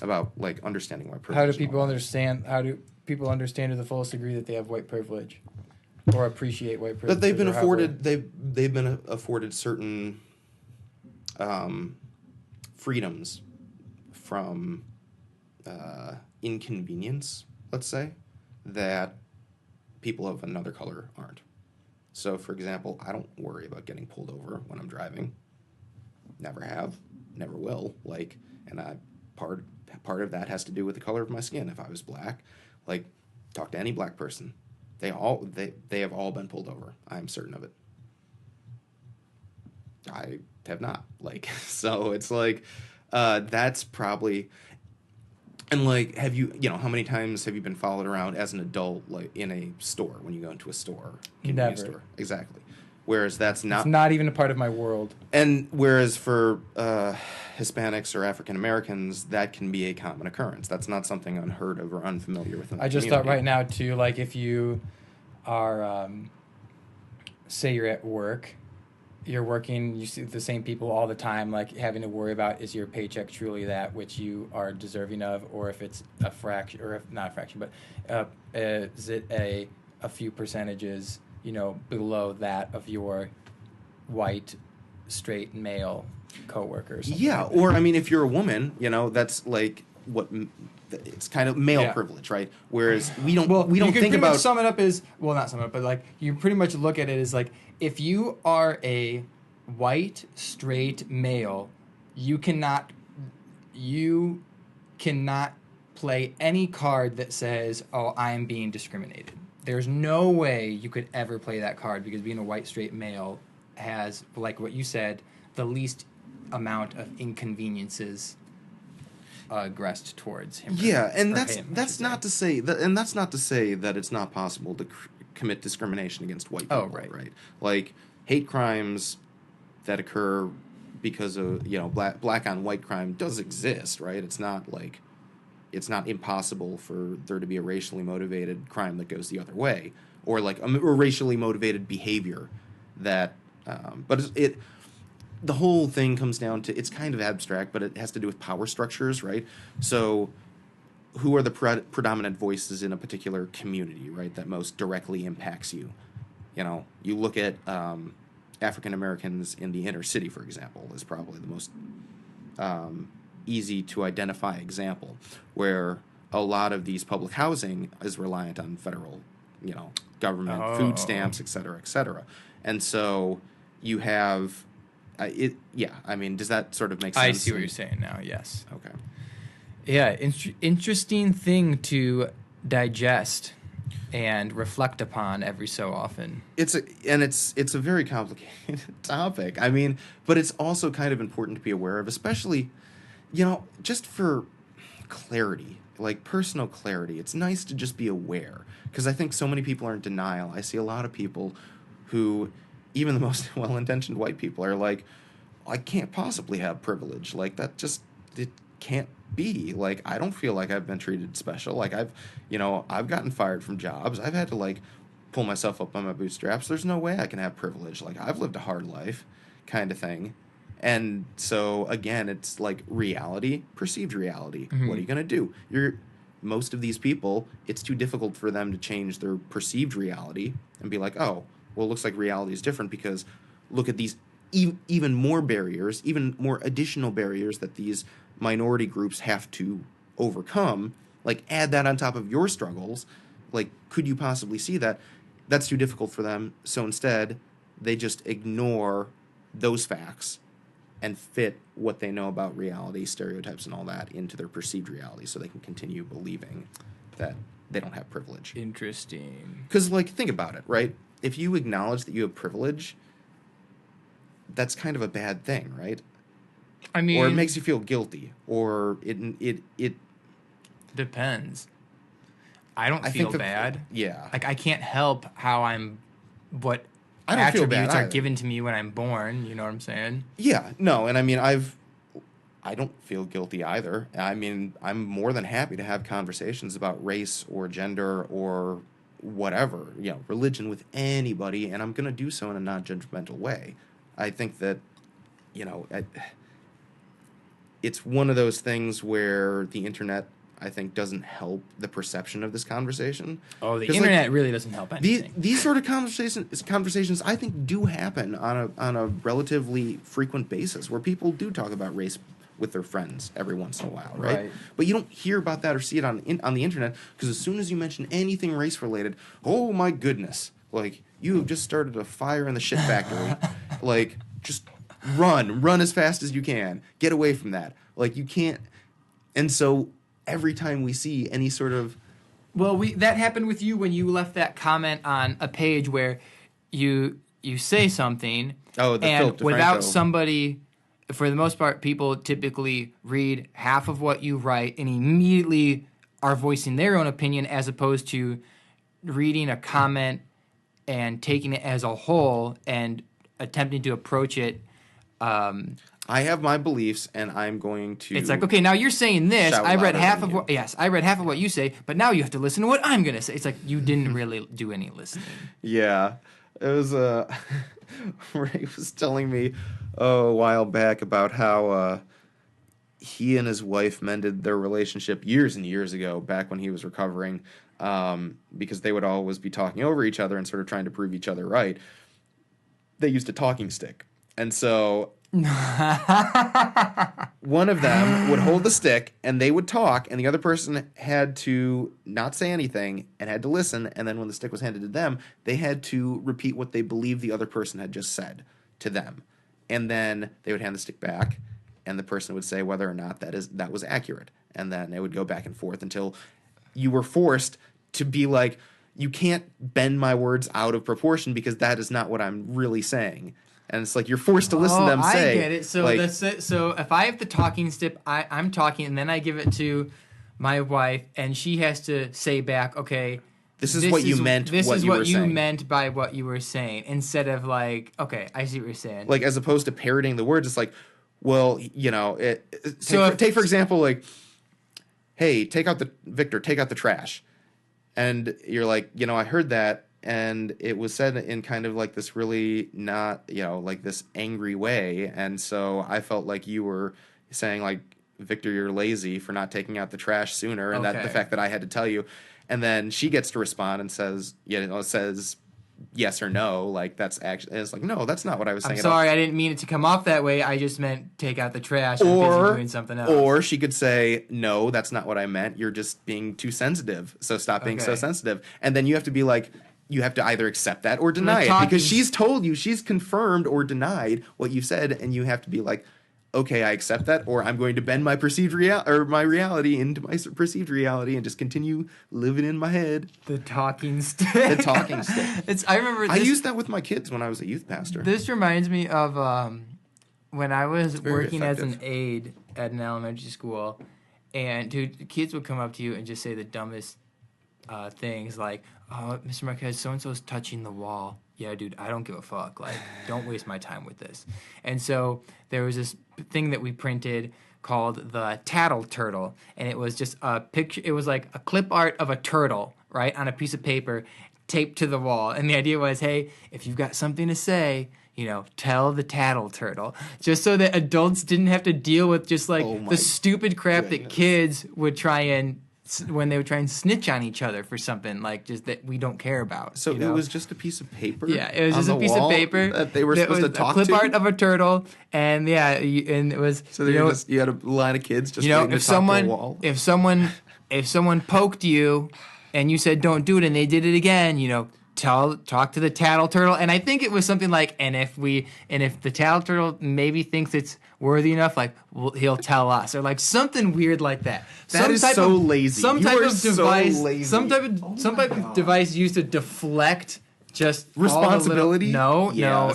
about, like, understanding white privilege. How do people understand to the fullest degree that they have white privilege? Or appreciate white privilege? That they've been afforded certain freedoms from inconvenience, let's say, that people of another color aren't. So, for example, I don't worry about getting pulled over when I'm driving. Never have, never will. Like, and part of that has to do with the color of my skin. If I was Black, like, talk to any Black person, they have all been pulled over. I am certain of it. I have not. Like, so it's like, that's probably. And, like, have you, how many times have you been followed around as an adult, like, in a store, when you go into a store? Never. Store? Exactly. Whereas that's not... It's not even a part of my world. And whereas for Hispanics or African Americans, that can be a common occurrence. That's not something unheard of or unfamiliar with. I just thought right now, too, like, if you are, say you're at work, you're working, you see the same people all the time, like, having to worry about, is your paycheck truly that which you are deserving of, or if it's a fraction, or if not a fraction, but is it a few percentages, below that of your white, straight male coworkers? Yeah, like or, if you're a woman, that's, like, what... It's kind of male privilege, right? Whereas we don't think about... sum it up as... Well, not sum it up, but, like, you pretty much look at it as, like, if you are a white, straight male, you cannot play any card that says, oh, I am being discriminated. There's no way you could ever play that card, because being a white, straight male has, like what you said, the least amount of inconveniences aggressed towards him. Yeah, and that's not to say that it's not possible to commit discrimination against white people. Oh, right. Like, hate crimes that occur because of black on white crime does exist, right? It's not like it's not impossible for there to be a racially motivated crime that goes the other way, or like a racially motivated behavior that. But the whole thing comes down to, it's kind of abstract, but it has to do with power structures, right? So who are the predominant voices in a particular community, right, that most directly impacts you? You look at African Americans in the inner city, for example, is probably the most easy to identify example, where a lot of these public housing is reliant on federal, government, food stamps, et cetera. And so you have... does that sort of make sense? I see what you're saying now, yes. Okay. Yeah, interesting thing to digest and reflect upon every so often. It's a very complicated topic. But it's also kind of important to be aware of, especially, just for clarity. like personal clarity. It's nice to just be aware, because I think so many people are in denial. I see a lot of people who, even the most well-intentioned white people, are like, I can't possibly have privilege. Like, that just, it can't be. Like, I don't feel like I've been treated special. Like, I've gotten fired from jobs. I've had to, like, pull myself up by my bootstraps. There's no way I can have privilege. Like, I've lived a hard life, kind of thing. And so, again, it's like reality, perceived reality. Mm-hmm. What are you going to do? Most of these people, it's too difficult for them to change their perceived reality and be like, oh, well, it looks like reality is different because look at these even more barriers, even more additional barriers that these minority groups have to overcome. Like, add that on top of your struggles. Like, could you possibly see that? That's too difficult for them. So instead, they just ignore those facts and fit what they know about reality, stereotypes, and all that into their perceived reality so they can continue believing that they don't have privilege. Interesting. Because, like, think about it, right? If you acknowledge that you have privilege, that's kind of a bad thing, right? I mean... Or it makes you feel guilty, or it depends. I don't feel bad. Yeah. Like, I can't help how what I don't feel bad attributes are either. given to me when I'm born, you know what I'm saying? Yeah, no, and I mean, I don't feel guilty either. I mean, I'm more than happy to have conversations about race or gender or whatever, religion with anybody, and I'm going to do so in a non-judgmental way. I think that, it's one of those things where the internet, I think, doesn't help the perception of this conversation. Oh, the internet really doesn't help anything. These sort of conversations, I think, do happen on a relatively frequent basis, where people do talk about race with their friends every once in a while, right? But you don't hear about that or see it on the internet, because as soon as you mention anything race related, oh my goodness, like, you have just started a fire in the shit factory. Like, just run as fast as you can, get away from that. Like, you can't. And so every time we see any sort of... Well, that happened with you when you left that comment on a page where you say something, and without somebody, for the most part, people typically read half of what you write and immediately are voicing their own opinion, as opposed to reading a comment and taking it as a whole and attempting to approach it. I have my beliefs, and I'm going to... It's like, okay, now you're saying this. I read half of what... Yes, I read half of what you say, but now you have to listen to what I'm going to say. It's like you didn't really do any listening. Yeah. It was... Ray was telling me a while back about how he and his wife mended their relationship years and years ago, back when he was recovering, because they would always be talking over each other and sort of trying to prove each other right. They used a talking stick. And so... one of them would hold the stick and they would talk, and the other person had to not say anything and had to listen, and then when the stick was handed to them, they had to repeat what they believed the other person had just said to them. And then they would hand the stick back, and the person would say whether or not that was accurate. And then it would go back and forth until you were forced to be like, you can't bend my words out of proportion because that is not what I'm really saying. And it's like you're forced to listen to them say. I get it. So like, so if I have the talking stick, I'm talking, and then I give it to my wife, and she has to say back, okay, this is what you meant. This is what you meant by what you were saying, instead of like, okay, I see what you're saying. Like, as opposed to parroting the words, it's like, well, take for example, like, hey, Victor, take out the trash. And you're like, I heard that. And it was said in kind of like this really not, like this angry way. And so I felt like you were saying, like, Victor, you're lazy for not taking out the trash sooner. And that the fact that I had to tell you. And then she gets to respond and says, yes or no. Like, that's actually, it's like, no, that's not what I was saying. I'm sorry, I didn't mean it to come off that way. I just meant take out the trash. I'm busy doing something else. Or she could say, no, that's not what I meant. You're just being too sensitive. So stop being so sensitive. And then you have to be like, you have to either accept that or deny it, because she's told you, she's confirmed or denied what you said, and you have to be like, okay, I accept that, or I'm going to bend my perceived my reality into my perceived reality and just continue living in my head. The talking stick. The talking stick. I used that with my kids when I was a youth pastor. This reminds me of when I was working as an aide at an elementary school, And dude, kids would come up to you and just say the dumbest things like, "Oh, Mr. Marquez, so and so's touching the wall." Yeah, dude, I don't give a fuck. Like, don't waste my time with this. And so there was this thing that we printed called the Tattle Turtle, and it was just a picture. It was like a clip art of a turtle, right, on a piece of paper, taped to the wall. And the idea was, hey, if you've got something to say, tell the Tattle Turtle, just so that adults didn't have to deal with just like the stupid crap that kids would try and when they would try and snitch on each other for something like just that we don't care about. So it was just a piece of paper. Yeah, it was just a piece of paper that they were supposed to talk to. A clip to? art of a turtle, and and it was. So you had a line of kids just waiting to talk to a wall. If someone poked you, and you said don't do it, and they did it again, talk to the Tattle Turtle. And I think it was something like, and if the Tattle Turtle maybe thinks it's worthy enough, like he'll tell us, or like something weird like that. That is so lazy. Some type of device. So lazy. Some type of device used to deflect just responsibility. No. That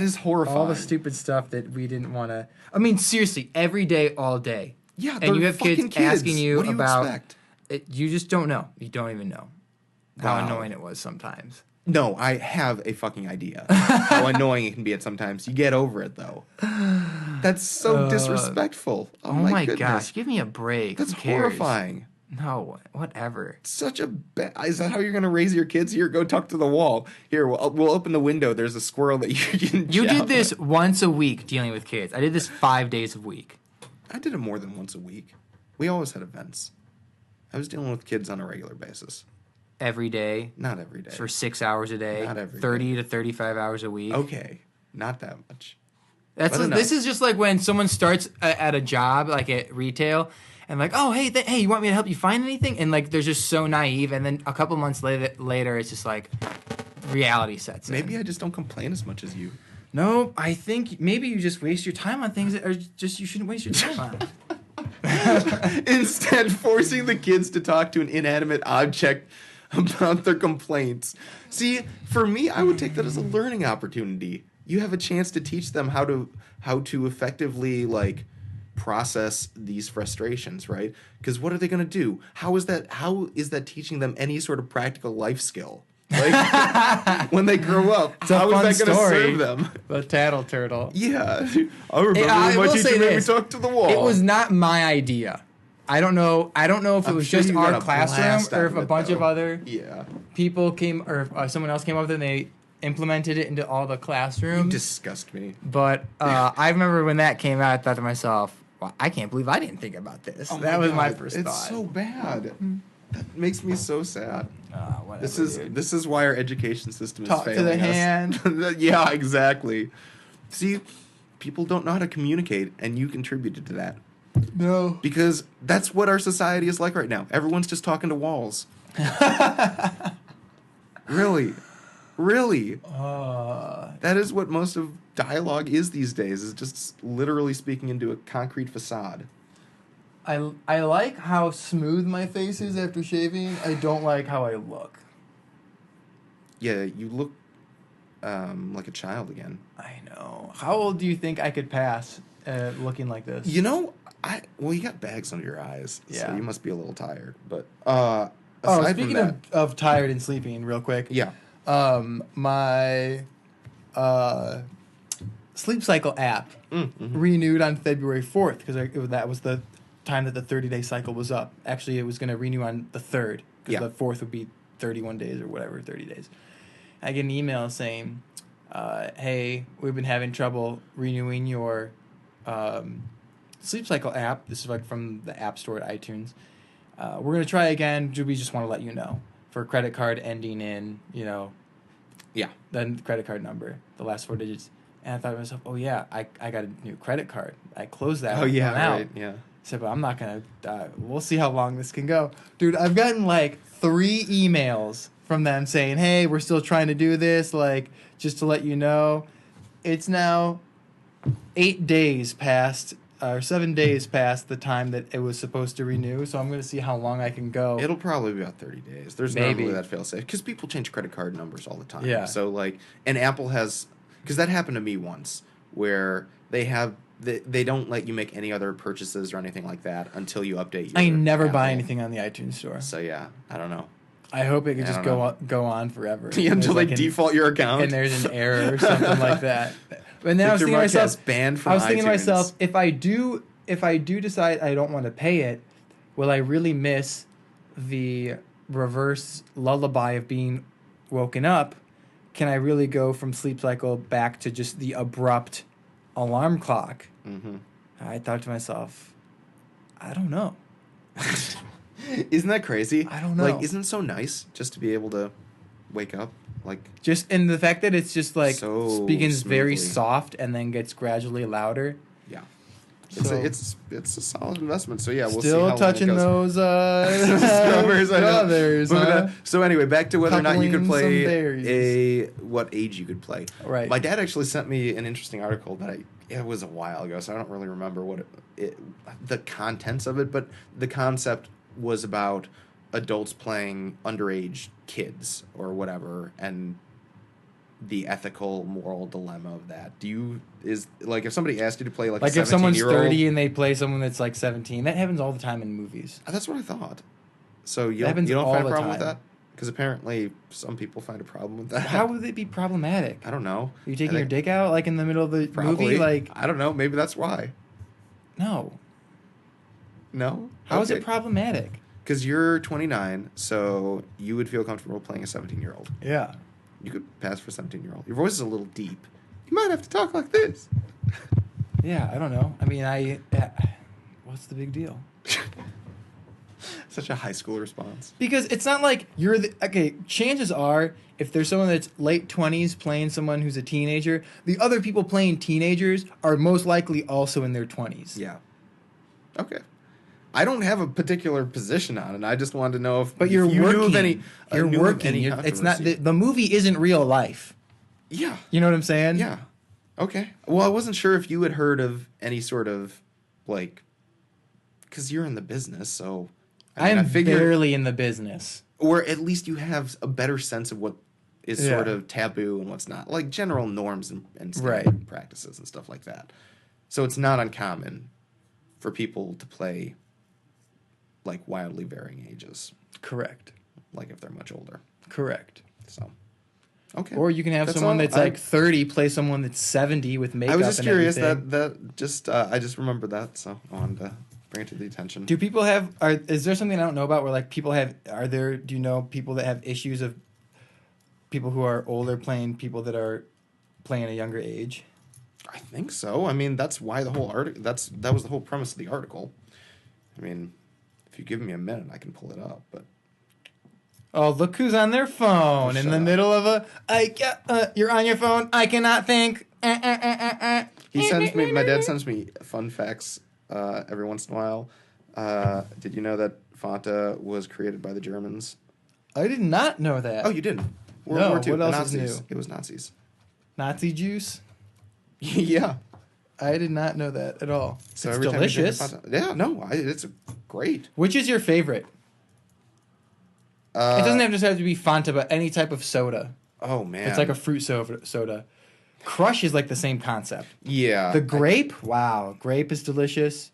is horrifying. All the stupid stuff that we didn't want to. I mean, seriously, every day, all day. Yeah, and you have kids asking you what do you about. Expect? You just don't know. You don't even know how annoying it was sometimes. No, I have a fucking idea how annoying it can be at sometimes. You get over it, though. That's so disrespectful. Oh my goodness. Gosh, give me a break. That's horrifying. No, whatever. Such a is that how you're going to raise your kids? Here, go talk to the wall. Here, we'll open the window. There's a squirrel that you can You did this once a week dealing with kids. I did this 5 days a week. I did it more than once a week. We always had events. I was dealing with kids on a regular basis. Every day? Not every day. For 6 hours a day? Not every 30 to 35 hours a week? Okay. Not that much. This is just like when someone starts at a job, like at retail, and like, oh, hey, you want me to help you find anything? And like, they're just so naive. And then a couple months later, it's just like reality sets in. Maybe I just don't complain as much as you. No, I think maybe you just waste your time on things that are just you shouldn't waste your time on. Instead, forcing the kids to talk to an inanimate object about their complaints. See, for me, I would take that as a learning opportunity. You have a chance to teach them how to effectively like process these frustrations, right? Because what are they going to do? How is that teaching them any sort of practical life skill? Like when they grow up, how is that going to serve them? The Tattle Turtle. Yeah, I remember my teacher made me talk to the wall. It was not my idea. I don't know if it was just our classroom or if a bunch of other people came or someone else came up with it and they implemented it into all the classrooms. You disgust me. But I remember when that came out, I thought to myself, well, I can't believe I didn't think about this. That was my first thought. It's so bad. That makes me so sad. Whatever, this is why our education system is failing us. Talk to the hand. Yeah, exactly. See, people don't know how to communicate, and you contributed to that. No. Because that's what our society is like right now. Everyone's just talking to walls. Really. That is what most of dialogue is these days, is just literally speaking into a concrete facade. I like how smooth my face is after shaving. I don't like how I look. Yeah, you look like a child again. I know. How old do you think I could pass looking like this? You got bags under your eyes, so you must be a little tired. But speaking of tired and sleeping, real quick. Yeah. My Sleep Cycle app renewed on February 4th because that was the time that the 30-day cycle was up. Actually, it was going to renew on the 3rd because the 4th would be 31 days or whatever, 30 days. I get an email saying, hey, we've been having trouble renewing your Sleep Cycle app. This is like from the App Store at iTunes. We're going to try again. We just want to let you know. For a credit card ending in, the credit card number, the last 4 digits. And I thought to myself, oh, yeah, I got a new credit card. I closed that. Oh, yeah, out. right, yeah. I said, but I'm not going to, we'll see how long this can go. Dude, I've gotten like 3 emails from them saying, hey, we're still trying to do this, like, just to let you know. It's now 8 days past, or 7 days past the time that it was supposed to renew, so I'm going to see how long I can go. It'll probably be about 30 days. There's normally that fail-safe, because people change credit card numbers all the time. Yeah. So, like, and Apple has, because that happened to me once, where they have they don't let you make any other purchases or anything like that until you update your I never buy Apple. anything on the iTunes store. So yeah, I don't know. I hope it could I just don't go on forever. Yeah, until they There's default your account. and there's an error or something like that. But then I was Victor thinking to myself, Marquez banned from I was thinking to iTunes. myself, if I do decide I don't want to pay it, will I really miss the reverse lullaby of being woken up? Can I really go from sleep cycle back to just the abrupt alarm clock? Mm-hmm. I thought to myself, I don't know. Isn't that crazy? I don't know. Like, isn't it so nice just to be able to wake up? Like, Just and the fact that it's just like So begins very smoothly. soft and then gets gradually louder. yeah. So- It's a solid investment. So yeah, we'll see Still how touching long it goes. those Strawberries, I know. brothers, But, huh? so anyway, back to whether or not you could Coupling play some berries. what age you could play. Right. My dad actually sent me an interesting article that it was a while ago, so I don't really remember what the contents of it, but the concept was about adults playing underage kids or whatever, and the ethical moral dilemma of that. Like if somebody asked you to play like a If someone's 17-year-old 30 and they play someone that's like 17, that happens all the time in movies. That's what I thought. So you That don't happens find a all the problem with time. that? Because apparently some people find a problem with that. How would it be problematic? I don't know. Are you taking I your think dick out like in the middle of the probably. movie? Like, I don't know. Maybe that's why. no. No? How is it problematic? Because you're 29, so you would feel comfortable playing a 17-year-old. Yeah. You could pass for a 17-year-old. Your voice is a little deep. You might have to talk like this. Yeah, I don't know. I mean, what's the big deal? Such a high school response. Because it's not like you're okay, chances are if there's someone that's late 20s playing someone who's a teenager, the other people playing teenagers are most likely also in their 20s. Yeah. Okay. I don't have a particular position on it. I just wanted to know if But you're if you working. knew of any You're knew of working. any It's not controversy. the movie isn't real life. Yeah. You know what I'm saying? Yeah. Okay. Well, I wasn't sure if you had heard of any sort of like, because you're in the business, so I am barely in the business. or at least you have a better sense of what is Yeah. sort of taboo and what's not, like general norms and Right. standard practices and stuff like that. So it's not uncommon for people to play like wildly varying ages, Correct. like if they're much older. Correct. So, okay. Or you can have That's someone all. that's like 30 play someone that's 70 with makeup. I was just and curious everything. that just I just remembered that, so I wanted to bring it to the attention. Do people is there something I don't know about where like people do you know people that have issues of people who are older playing people that are playing a younger age? I think so. I mean, that's why the whole article. That was the whole premise of the article. I mean, if you give me a minute, I can pull it up. But Oh, look who's on their phone in shut the up. middle of you're on your phone. I cannot think. he sends me. My dad sends me fun facts every once in a while. Did you know that Fanta was created by the Germans? I did not know that. Oh, you didn't. No, War II, what the else is Nazis. new? It was Nazis. Nazi juice? Yeah. I did not know that at all. So It's every time you drink a delicious. Fanta- yeah. No. It's great. Which is your favorite? It doesn't just have to be Fanta, but any type of soda. Oh man. It's like a fruit soda. Crush is like the same concept. Yeah. The grape, wow, grape is delicious.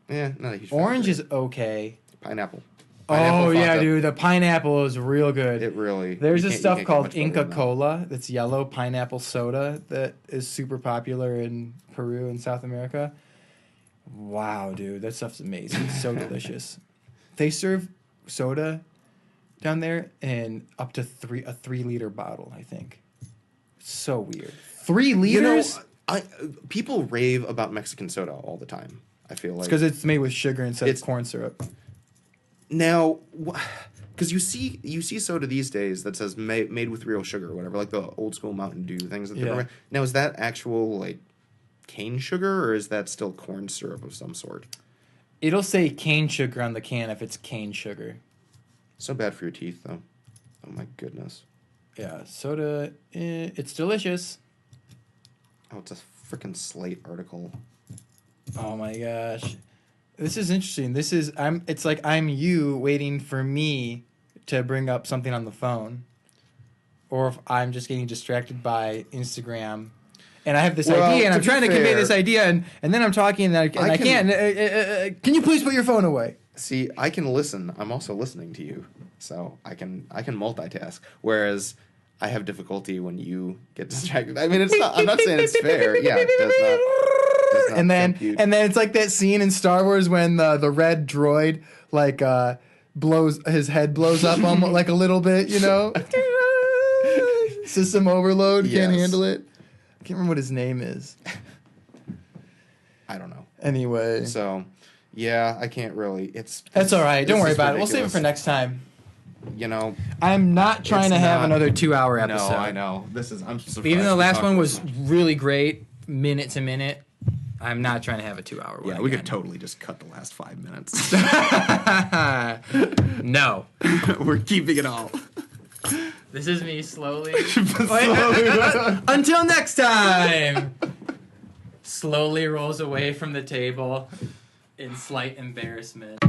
Yeah. Not a huge fan of Orange grape. is okay. Pineapple. Oh Pineapple yeah, Fanta. dude, the pineapple is real good. It really. There's you this can't- you stuff can't get called much better Inca than that. Cola that's yellow pineapple soda that is super popular in Peru and South America. Wow, dude, that stuff's amazing. It's so delicious. They serve soda down there in up to a 3-liter bottle, I think. It's so weird. 3 liters? You know, people rave about Mexican soda all the time. I feel like Because it's made with sugar instead It's- of corn syrup. now, because you see soda these days that says made with real sugar or whatever, like the old school Mountain Dew things. That Yeah. they're now is that actual like cane sugar or is that still corn syrup of some sort? It'll say cane sugar on the can if it's cane sugar. So bad for your teeth, though. Oh my goodness. Yeah, soda, it's delicious. Oh, it's a freaking Slate article. Oh my gosh. This is interesting. It's like I'm you waiting for me to bring up something on the phone. Or if I'm just getting distracted by Instagram and I have this Well, idea, and to I'm be trying to convey fair- this idea, and then I'm talking, and I can't. Can you please put your phone away? See, I can listen. I'm also listening to you, so I can multitask. Whereas I have difficulty when you get distracted. I mean, it's not. I'm not saying it's fair. Yeah, it does not And then compute. it's like that scene in Star Wars when the red droid like blows his head blows up almost like a little bit, you know. System overload, can't Yes. handle it. I can't remember what his name is. I don't know. Anyway, So, yeah, I can't really. that's all right. Don't this worry is about it. We'll save it ridiculous. for next time. You know. I'm not trying It's to have not- another 2-hour episode. No, I know. This is. I'm surprised. Even though the we last talked one this was much. really great, minute to minute, I'm not trying to have a 2-hour one. Yeah, we could again. totally just cut the last 5 minutes. No. We're keeping it all. This is me slowly. Until next time. Slowly rolls away from the table in slight embarrassment.